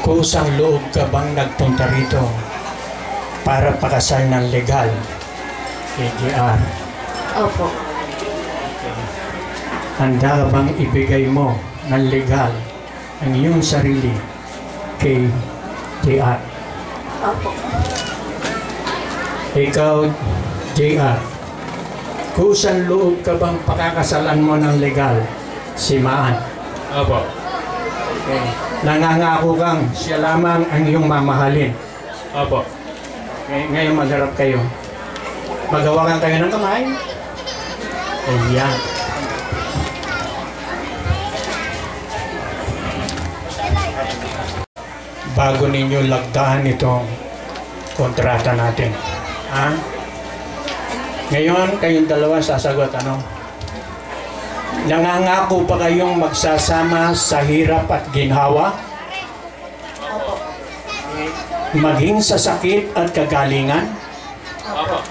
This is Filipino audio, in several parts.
kusang loob ka bang nagpunta rito para pakasal ng legal kay JR? Opo. Handa ka bang ibigay mo ng legal ang iyong sarili kay JR? Opo. Ikaw, JR, kusang loob ka bang pakakasalan mo ng legal si Maan? Opo. Okay. Nangangako kang siya lamang ang iyong mamahalin. Opo. Okay. Ngayon magharap kayo. Magawakan kayo ng kamay. Ayan. Bago ninyo lagdaan itong kontrata natin. Ha? Ngayon, kayong dalawa sasagot, ano? Nangangako pa kayong magsasama sa hirap at ginhawa? Maging sa sakit at kagalingan? Opo.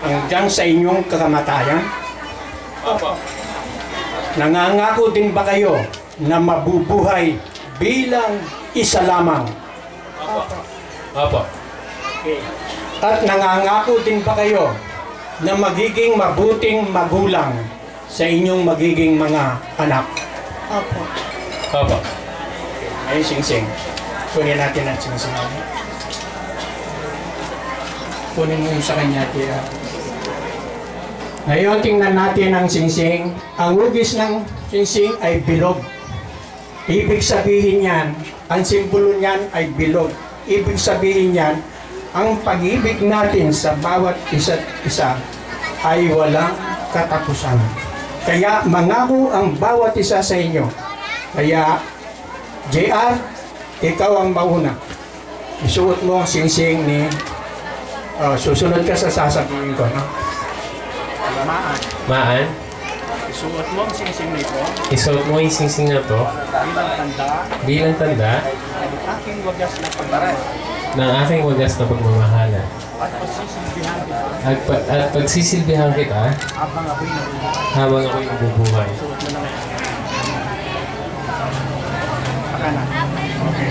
Hanggang sa inyong kakamatayan? Opo. Nangangako din ba kayo na mabubuhay bilang isa lamang? Opo. Opo. Okay. At nangangako din ba kayo na magiging mabuting magulang sa inyong magiging mga anak? Opo. Opo. Ay, sing-sing. Kunin natin ang sing-sing. Kunin mo yung sa kanya, Tia. Ngayon, tingnan natin ang sing-sing. Ang hugis ng sing-sing ay bilog. Ibig sabihin yan, ang simbolo niyan ay bilog. Ibig sabihin yan, ang pag-ibig natin sa bawat isa't isa ay walang katapusan. Kaya mangako ang bawat isa sa inyo. Kaya, JR, ikaw ang mauna. Isuot mo ang sing-sing ni... susunod ka sa sasabihin ko, no? Maan. Maan? Isuot mo ang sing-sing nito. Isuot mo yung sing-sing na to Bilang tanda. bilang tanda Ang aking wagas na pagmamahal. ng aking wagas na pagmamahala. At pagsisilbihan kita. At pagsisilbihan kita Habang ako'y nabubuhay. habang ako'y nabubuhay. Suot mo naman. Pakana. Okay.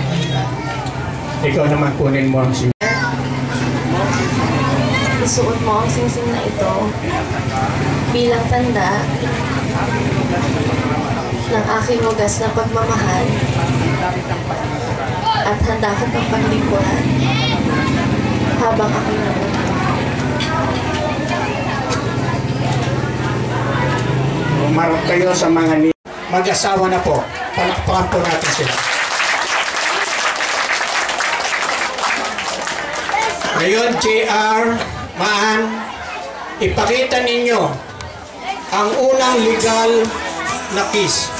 Ikaw naman kunin mo ang sing. Isuot mo ang singsing na ito bilang tanda ng aking wagas na pagmamahal at handa ko pang paglingkuran habang ako'y nabubuhay. Umarap kayo sa mga mag-asawa na po. Palakpakan po natin sila. Ngayon, JR, Maan, ipakita ninyo ang unang legal na kiss.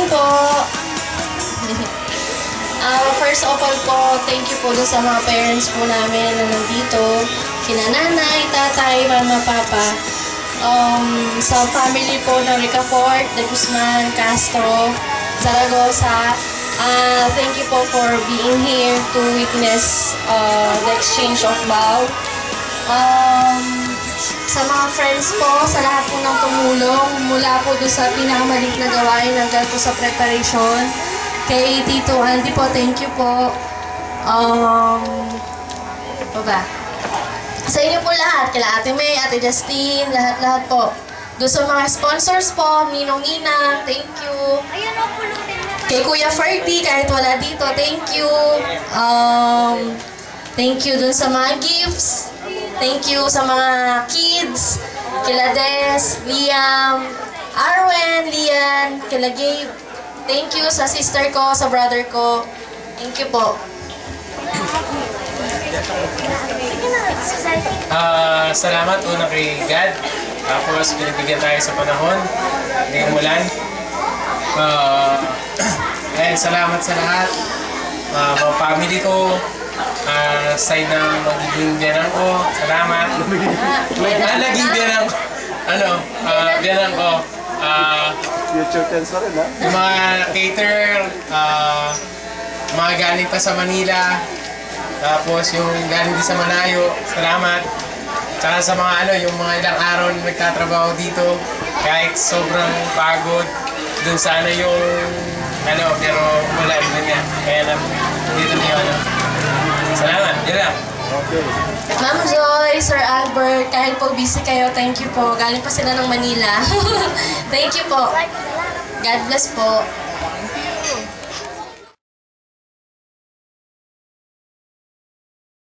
Po. First of all po, thank you po sa mga parents po namin na nandito. Kina nanay, tatay, mama, papa. Sa family po ng Ricafort, De Guzman, Castro, Zaragoza. Thank you po for being here to witness the exchange of love. Sa mga friends po, sa lahat po ng tumulong, mula po doon sa pinakamaliit na gawain hanggang po sa preparation. Kay Tito Andy po, thank you po. Ano ba? Sa inyo po lahat, kila Ate May, Ate Justine, lahat-lahat po. Doon sa mga sponsors po, Ninong Nina, thank you. Kay Kuya Ferdy, kahit wala dito, thank you. Thank you dun sa mga gifts. Thank you sa mga kids. Kila Des, Liam, Arwen, Lian, kila Gabe. Thank you sa sister ko, sa brother ko. Thank you po. Salamat una kay God. Tapos binibigyan tayo sa panahon. Ngayong ulan. And salamat sa lahat. Mga family ko. Side ng magiging biyanang ko. Salamat. Naging biyanang ko. Biyanang ko. Yung mga caterer. Mga galing pa sa Manila. Tapos yung galing din sa Malayo. Salamat. Tsaka sa mga yung mga ilang araw na nagtatrabaho dito. Kahit sobrang pagod. Dun sa yung pero wala rin niya. Kaya lang, dito na yun. Salamat, yun lang. Okay. Ma'am Joy, Sir Albert, kahit po busy kayo, thank you po. Galing pa sila ng Manila. Thank you po. God bless po.